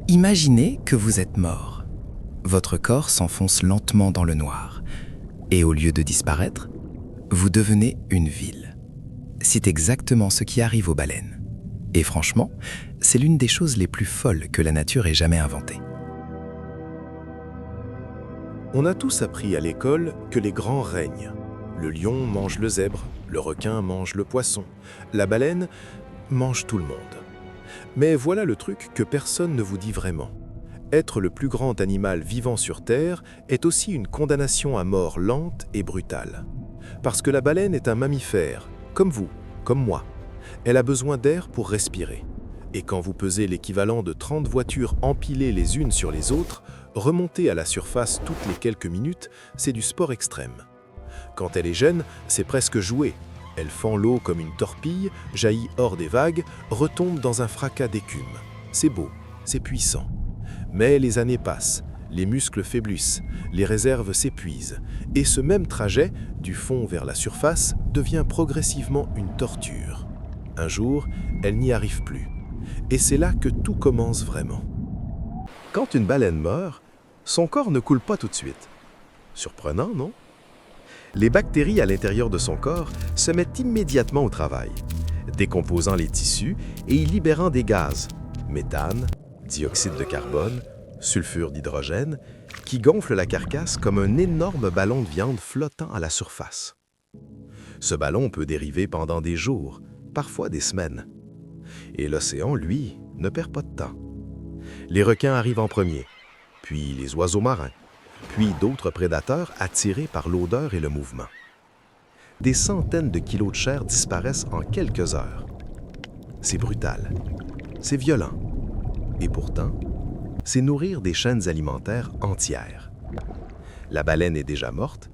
Imaginez que vous êtes mort. Votre corps s'enfonce lentement dans le noir. Et au lieu de disparaître, vous devenez une ville. C'est exactement ce qui arrive aux baleines. Et franchement, c'est l'une des choses les plus folles que la nature ait jamais inventées. On a tous appris à l'école que les grands règnent. Le lion mange le zèbre, le requin mange le poisson, la baleine mange tout le monde. Mais voilà le truc que personne ne vous dit vraiment. Être le plus grand animal vivant sur Terre est aussi une condamnation à mort lente et brutale. Parce que la baleine est un mammifère, comme vous, comme moi. Elle a besoin d'air pour respirer. Et quand vous pesez l'équivalent de 30 voitures empilées les unes sur les autres, remonter à la surface toutes les quelques minutes, c'est du sport extrême. Quand elle est jeune, c'est presque jouer. Elle fend l'eau comme une torpille, jaillit hors des vagues, retombe dans un fracas d'écume. C'est beau, c'est puissant. Mais les années passent, les muscles faiblissent, les réserves s'épuisent, et ce même trajet, du fond vers la surface, devient progressivement une torture. Un jour, elle n'y arrive plus. Et c'est là que tout commence vraiment. Quand une baleine meurt, son corps ne coule pas tout de suite. Surprenant, non? Les bactéries à l'intérieur de son corps se mettent immédiatement au travail, décomposant les tissus et y libérant des gaz, méthane, dioxyde de carbone, sulfure d'hydrogène, qui gonflent la carcasse comme un énorme ballon de viande flottant à la surface. Ce ballon peut dériver pendant des jours, parfois des semaines. Et l'océan, lui, ne perd pas de temps. Les requins arrivent en premier, puis les oiseaux marins, puis d'autres prédateurs attirés par l'odeur et le mouvement. Des centaines de kilos de chair disparaissent en quelques heures. C'est brutal, c'est violent, et pourtant, c'est nourrir des chaînes alimentaires entières. La baleine est déjà morte,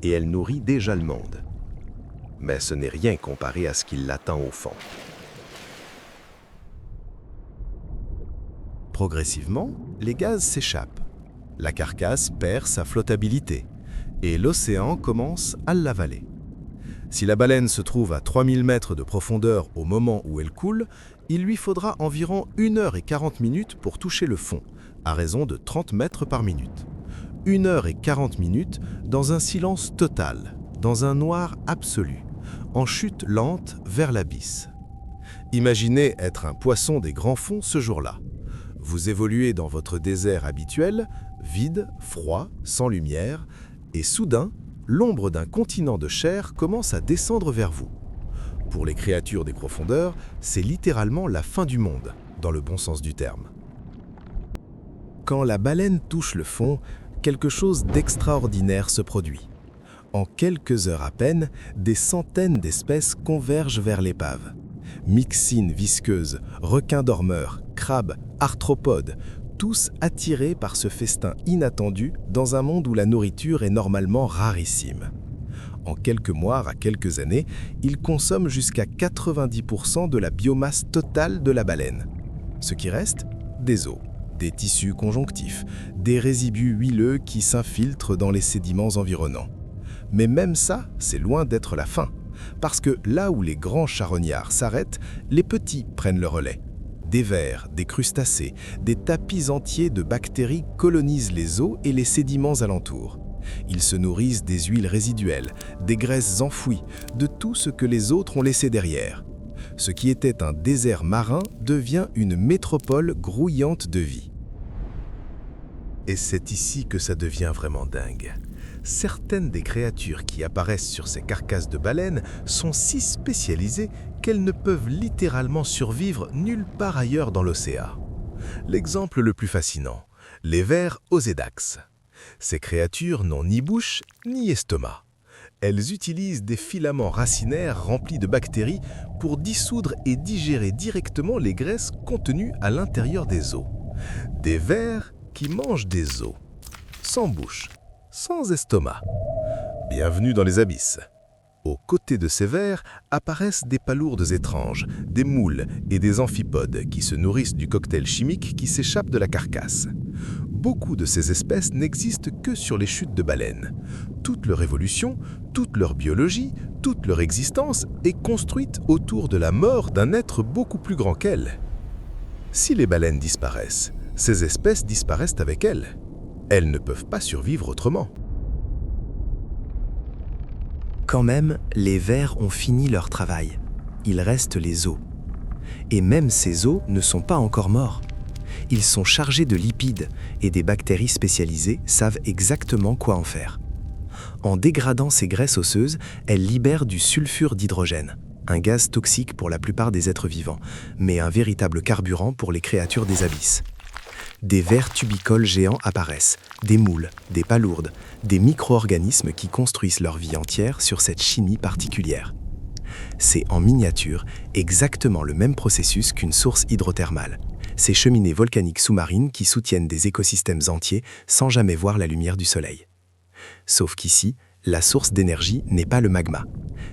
et elle nourrit déjà le monde. Mais ce n'est rien comparé à ce qui l'attend au fond. Progressivement, les gaz s'échappent. La carcasse perd sa flottabilité et l'océan commence à l'avaler. Si la baleine se trouve à 3000 mètres de profondeur au moment où elle coule, il lui faudra environ 1h40 pour toucher le fond, à raison de 30 mètres par minute. 1h40 dans un silence total, dans un noir absolu, en chute lente vers l'abysse. Imaginez être un poisson des grands fonds ce jour-là. Vous évoluez dans votre désert habituel, vide, froid, sans lumière, et soudain, l'ombre d'un continent de chair commence à descendre vers vous. Pour les créatures des profondeurs, c'est littéralement la fin du monde, dans le bon sens du terme. Quand la baleine touche le fond, quelque chose d'extraordinaire se produit. En quelques heures à peine, des centaines d'espèces convergent vers l'épave. Myxines visqueuses, requins dormeurs, crabes, arthropodes, tous attirés par ce festin inattendu dans un monde où la nourriture est normalement rarissime. En quelques mois à quelques années, ils consomment jusqu'à 90% de la biomasse totale de la baleine. Ce qui reste, des os, des tissus conjonctifs, des résidus huileux qui s'infiltrent dans les sédiments environnants. Mais même ça, c'est loin d'être la fin. Parce que là où les grands charognards s'arrêtent, les petits prennent le relais. Des vers, des crustacés, des tapis entiers de bactéries colonisent les eaux et les sédiments alentours. Ils se nourrissent des huiles résiduelles, des graisses enfouies, de tout ce que les autres ont laissé derrière. Ce qui était un désert marin devient une métropole grouillante de vie. Et c'est ici que ça devient vraiment dingue. Certaines des créatures qui apparaissent sur ces carcasses de baleines sont si spécialisées qu'elles ne peuvent littéralement survivre nulle part ailleurs dans l'océan. L'exemple le plus fascinant, les vers osédax. Ces créatures n'ont ni bouche ni estomac. Elles utilisent des filaments racinaires remplis de bactéries pour dissoudre et digérer directement les graisses contenues à l'intérieur des os. Des vers qui mangent des os, sans bouche, sans estomac. Bienvenue dans les abysses. Aux côtés de ces vers apparaissent des palourdes étranges, des moules et des amphipodes qui se nourrissent du cocktail chimique qui s'échappe de la carcasse. Beaucoup de ces espèces n'existent que sur les chutes de baleines. Toute leur évolution, toute leur biologie, toute leur existence est construite autour de la mort d'un être beaucoup plus grand qu'elles. Si les baleines disparaissent, Ces espèces disparaissent avec elles. Elles ne peuvent pas survivre autrement. Quand même, les vers ont fini leur travail. Il reste les os. Et même ces os ne sont pas encore morts. Ils sont chargés de lipides et des bactéries spécialisées savent exactement quoi en faire. En dégradant ces graisses osseuses, elles libèrent du sulfure d'hydrogène, un gaz toxique pour la plupart des êtres vivants, mais un véritable carburant pour les créatures des abysses. Des vers tubicoles géants apparaissent, des moules, des palourdes, des micro-organismes qui construisent leur vie entière sur cette chimie particulière. C'est en miniature exactement le même processus qu'une source hydrothermale. Ces cheminées volcaniques sous-marines qui soutiennent des écosystèmes entiers sans jamais voir la lumière du soleil. Sauf qu'ici, la source d'énergie n'est pas le magma.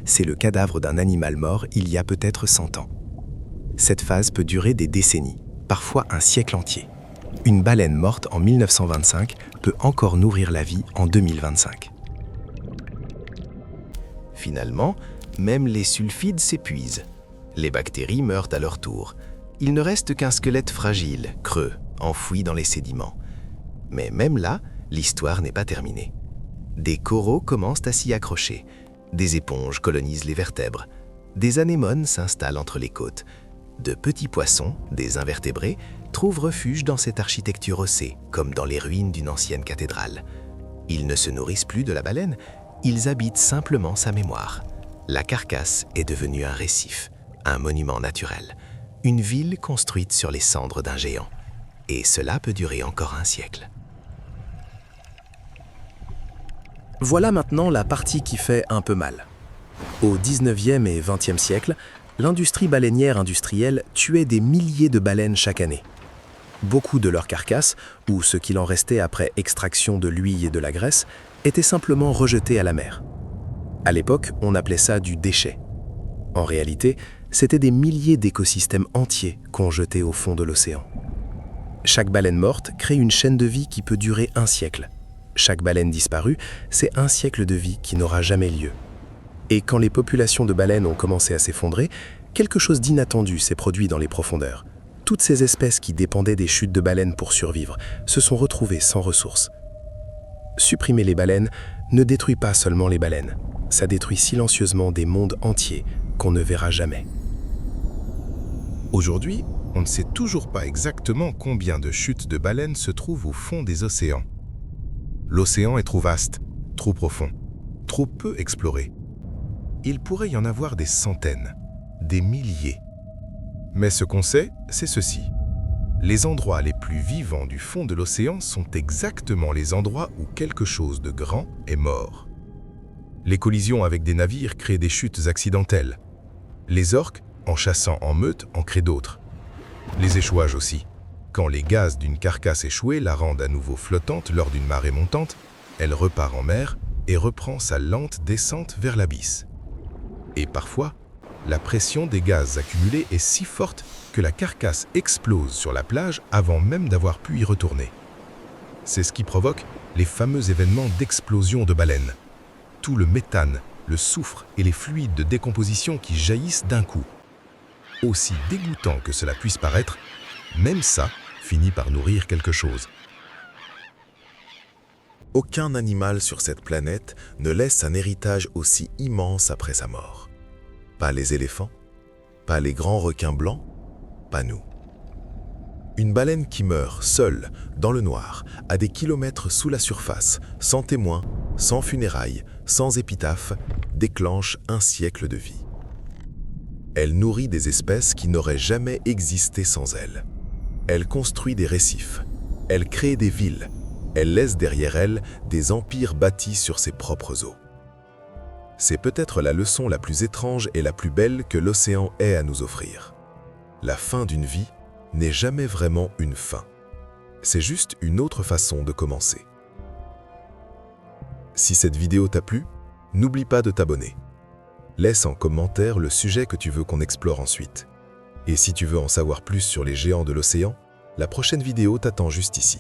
C'est le cadavre d'un animal mort il y a peut-être 100 ans. Cette phase peut durer des décennies, parfois un siècle entier. Une baleine morte en 1925 peut encore nourrir la vie en 2025. Finalement, même les sulfides s'épuisent. Les bactéries meurent à leur tour. Il ne reste qu'un squelette fragile, creux, enfoui dans les sédiments. Mais même là, l'histoire n'est pas terminée. Des coraux commencent à s'y accrocher. Des éponges colonisent les vertèbres. Des anémones s'installent entre les côtes. De petits poissons, des invertébrés, trouvent refuge dans cette architecture ossée, comme dans les ruines d'une ancienne cathédrale. Ils ne se nourrissent plus de la baleine, ils habitent simplement sa mémoire. La carcasse est devenue un récif, un monument naturel, une ville construite sur les cendres d'un géant. Et cela peut durer encore un siècle. Voilà maintenant la partie qui fait un peu mal. Au 19e et 20e siècle, l'industrie baleinière industrielle tuait des milliers de baleines chaque année. Beaucoup de leurs carcasses, ou ce qu'il en restait après extraction de l'huile et de la graisse, étaient simplement rejetés à la mer. À l'époque, on appelait ça du déchet. En réalité, c'était des milliers d'écosystèmes entiers qu'on jetait au fond de l'océan. Chaque baleine morte crée une chaîne de vie qui peut durer un siècle. Chaque baleine disparue, c'est un siècle de vie qui n'aura jamais lieu. Et quand les populations de baleines ont commencé à s'effondrer, quelque chose d'inattendu s'est produit dans les profondeurs. Toutes ces espèces qui dépendaient des chutes de baleines pour survivre se sont retrouvées sans ressources. Supprimer les baleines ne détruit pas seulement les baleines, ça détruit silencieusement des mondes entiers qu'on ne verra jamais. Aujourd'hui, on ne sait toujours pas exactement combien de chutes de baleines se trouvent au fond des océans. L'océan est trop vaste, trop profond, trop peu exploré. Il pourrait y en avoir des centaines, des milliers. Mais ce qu'on sait, c'est ceci. Les endroits les plus vivants du fond de l'océan sont exactement les endroits où quelque chose de grand est mort. Les collisions avec des navires créent des chutes accidentelles. Les orques, en chassant en meute, en créent d'autres. Les échouages aussi. Quand les gaz d'une carcasse échouée la rendent à nouveau flottante lors d'une marée montante, elle repart en mer et reprend sa lente descente vers l'abysse. Et parfois, la pression des gaz accumulés est si forte que la carcasse explose sur la plage avant même d'avoir pu y retourner. C'est ce qui provoque les fameux événements d'explosion de baleines. Tout le méthane, le soufre et les fluides de décomposition qui jaillissent d'un coup. Aussi dégoûtant que cela puisse paraître, même ça finit par nourrir quelque chose. Aucun animal sur cette planète ne laisse un héritage aussi immense après sa mort. Pas les éléphants, pas les grands requins blancs, pas nous. Une baleine qui meurt seule, dans le noir, à des kilomètres sous la surface, sans témoin, sans funérailles, sans épitaphe, déclenche un siècle de vie. Elle nourrit des espèces qui n'auraient jamais existé sans elle. Elle construit des récifs, elle crée des villes, elle laisse derrière elle des empires bâtis sur ses propres eaux. C'est peut-être la leçon la plus étrange et la plus belle que l'océan ait à nous offrir. La fin d'une vie n'est jamais vraiment une fin. C'est juste une autre façon de commencer. Si cette vidéo t'a plu, n'oublie pas de t'abonner. Laisse en commentaire le sujet que tu veux qu'on explore ensuite. Et si tu veux en savoir plus sur les géants de l'océan, la prochaine vidéo t'attend juste ici.